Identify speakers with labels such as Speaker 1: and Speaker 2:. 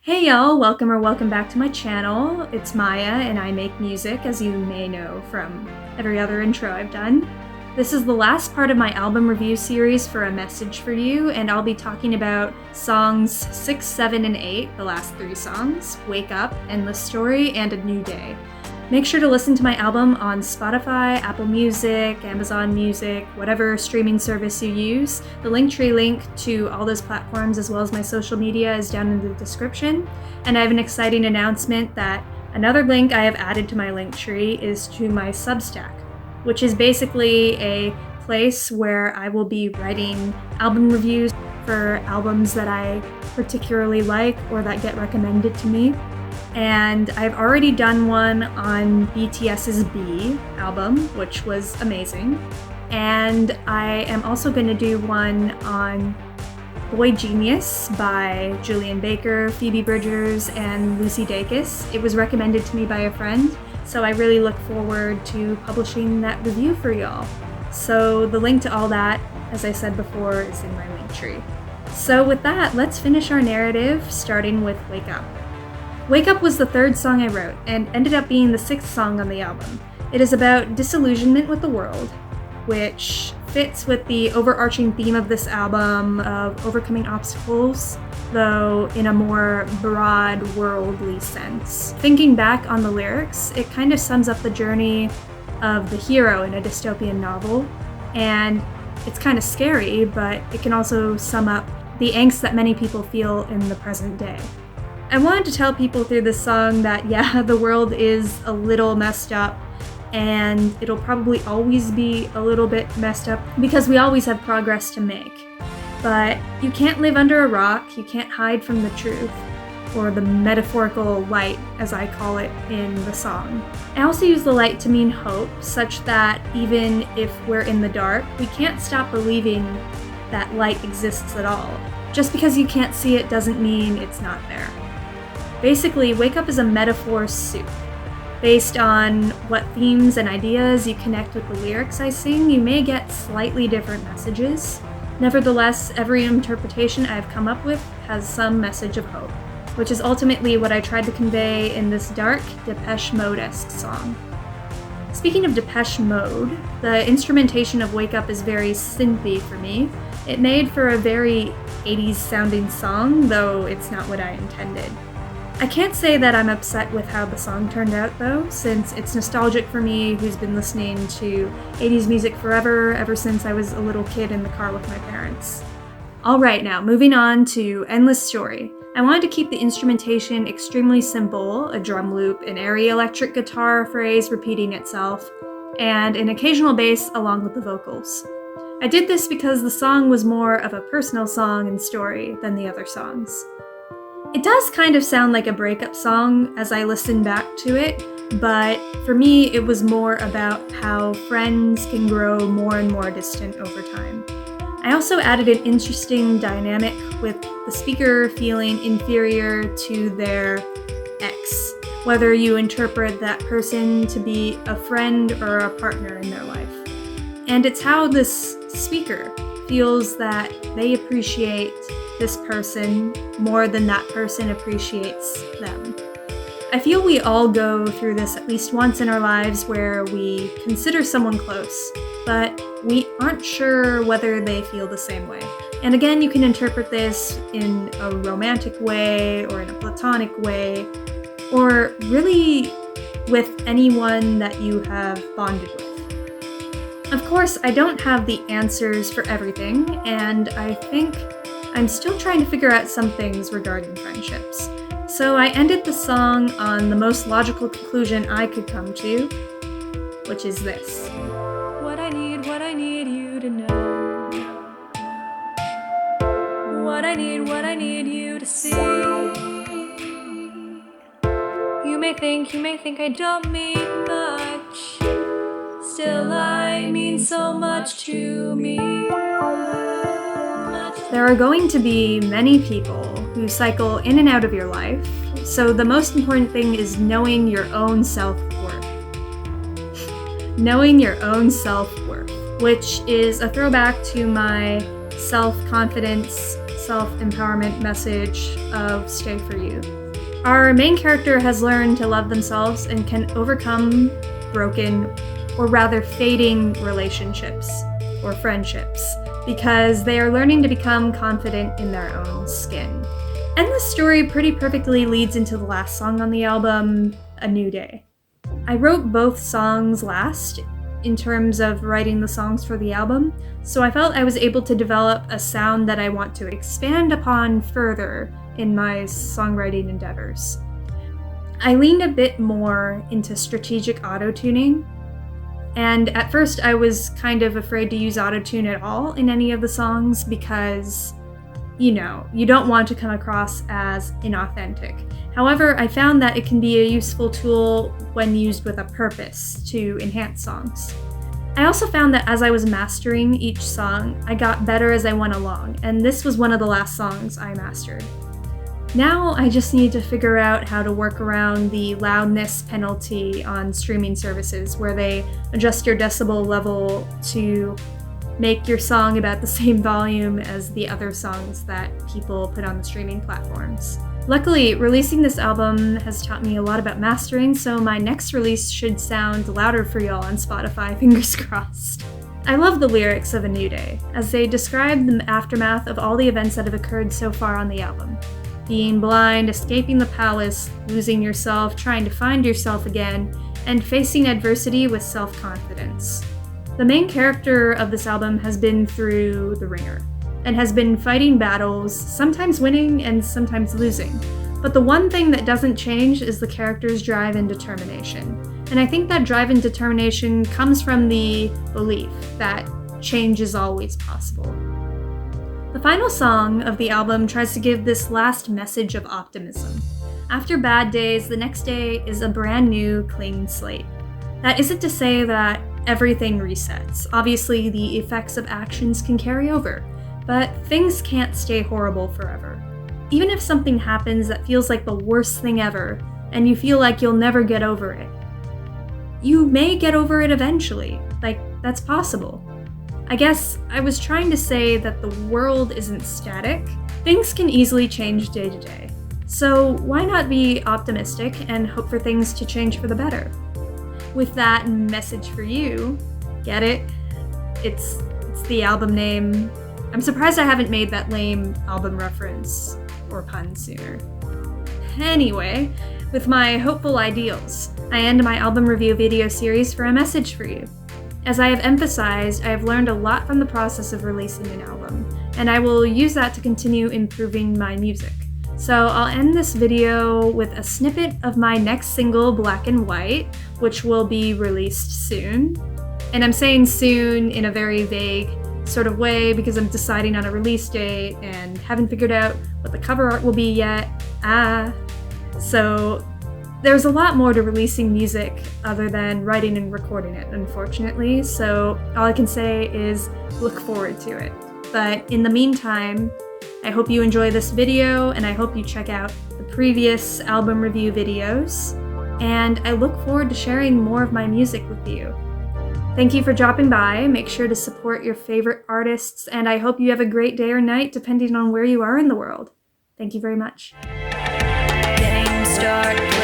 Speaker 1: Hey y'all, welcome back to my channel. It's Maya and I make music, as you may know from every other intro I've done. This is the last part of my album review series for A Message for You, and I'll be talking about songs 6, 7, and 8, the last 3 songs, Wake Up, Endless Story, and A New Day. Make sure to listen to my album on Spotify, Apple Music, Amazon Music, whatever streaming service you use. The Linktree link to all those platforms as well as my social media is down in the description. And I have an exciting announcement that another link I have added to my Linktree is to my Substack, which is basically a place where I will be writing album reviews for albums that I particularly like or that get recommended to me. And I've already done one on BTS's B album, which was amazing. And I am also going to do one on Boy Genius by Julian Baker, Phoebe Bridgers, and Lucy Dacus. It was recommended to me by a friend, so I really look forward to publishing that review for y'all. So the link to all that, as I said before, is in my Linktree. So with that, let's finish our narrative, starting with Wake Up. Wake Up was the 3rd song I wrote, and ended up being the 6th song on the album. It is about disillusionment with the world, which fits with the overarching theme of this album of overcoming obstacles, though in a more broad, worldly sense. Thinking back on the lyrics, it kind of sums up the journey of the hero in a dystopian novel, and it's kind of scary, but it can also sum up the angst that many people feel in the present day. I wanted to tell people through this song that, yeah, the world is a little messed up, and it'll probably always be a little bit messed up because we always have progress to make. But you can't live under a rock, you can't hide from the truth, or the metaphorical light, as I call it in the song. I also use the light to mean hope, such that even if we're in the dark, we can't stop believing that light exists at all. Just because you can't see it doesn't mean it's not there. Basically, Wake Up is a metaphor soup. Based on what themes and ideas you connect with the lyrics I sing, you may get slightly different messages. Nevertheless, every interpretation I've come up with has some message of hope, which is ultimately what I tried to convey in this dark, Depeche Mode-esque song. Speaking of Depeche Mode, the instrumentation of Wake Up is very synthy for me. It made for a very 80s sounding song, though it's not what I intended. I can't say that I'm upset with how the song turned out though, since it's nostalgic for me who's been listening to 80s music forever, ever since I was a little kid in the car with my parents. Alright, now moving on to Endless Story. I wanted to keep the instrumentation extremely simple, a drum loop, an airy electric guitar phrase repeating itself, and an occasional bass along with the vocals. I did this because the song was more of a personal song and story than the other songs. It does kind of sound like a breakup song as I listen back to it, but for me it was more about how friends can grow more and more distant over time. I also added an interesting dynamic with the speaker feeling inferior to their ex, whether you interpret that person to be a friend or a partner in their life. And it's how this speaker feels that they appreciate this person more than that person appreciates them. I feel we all go through this at least once in our lives where we consider someone close, but we aren't sure whether they feel the same way. And again, you can interpret this in a romantic way or in a platonic way, or really with anyone that you have bonded with. Of course, I don't have the answers for everything, and I think I'm still trying to figure out some things regarding friendships. So I ended the song on the most logical conclusion I could come to, which is this. What I need you to know. What I need you to see. You may think I don't mean much. Still I mean so much to me. There are going to be many people who cycle in and out of your life, so the most important thing is knowing your own self-worth. Knowing your own self-worth, which is a throwback to my self-confidence, self-empowerment message of Stay For You. Our main character has learned to love themselves and can overcome broken, or rather fading, relationships or friendships because they are learning to become confident in their own skin. And the story pretty perfectly leads into the last song on the album, A New Day. I wrote both songs last in terms of writing the songs for the album, so I felt I was able to develop a sound that I want to expand upon further in my songwriting endeavors. I leaned a bit more into strategic auto-tuning, and at first I was kind of afraid to use auto-tune at all in any of the songs because, you don't want to come across as inauthentic. However, I found that it can be a useful tool when used with a purpose to enhance songs. I also found that as I was mastering each song, I got better as I went along, and this was one of the last songs I mastered. Now I just need to figure out how to work around the loudness penalty on streaming services where they adjust your decibel level to make your song about the same volume as the other songs that people put on the streaming platforms. Luckily, releasing this album has taught me a lot about mastering, so my next release should sound louder for y'all on Spotify, fingers crossed. I love the lyrics of A New Day, as they describe the aftermath of all the events that have occurred so far on the album. Being blind, escaping the palace, losing yourself, trying to find yourself again, and facing adversity with self-confidence. The main character of this album has been through the ringer, and has been fighting battles, sometimes winning and sometimes losing. But the one thing that doesn't change is the character's drive and determination. And I think that drive and determination comes from the belief that change is always possible. The final song of the album tries to give this last message of optimism. After bad days, the next day is a brand new, clean slate. That isn't to say that everything resets. Obviously, the effects of actions can carry over, but things can't stay horrible forever. Even if something happens that feels like the worst thing ever, and you feel like you'll never get over it, you may get over it eventually. That's possible. I guess I was trying to say that the world isn't static. Things can easily change day to day. So why not be optimistic and hope for things to change for the better? With that message for you, get it? It's the album name. I'm surprised I haven't made that lame album reference or pun sooner. Anyway, with my hopeful ideals, I end my album review video series for a message for you. As I have emphasized, I have learned a lot from the process of releasing an album, and I will use that to continue improving my music. So I'll end this video with a snippet of my next single, Black and White, which will be released soon. And I'm saying soon in a very vague sort of way because I'm deciding on a release date and haven't figured out what the cover art will be yet. So there's a lot more to releasing music other than writing and recording it, unfortunately, so all I can say is look forward to it. But in the meantime, I hope you enjoy this video, and I hope you check out the previous album review videos, and I look forward to sharing more of my music with you. Thank you for dropping by. Make sure to support your favorite artists, and I hope you have a great day or night depending on where you are in the world. Thank you very much. Getting started.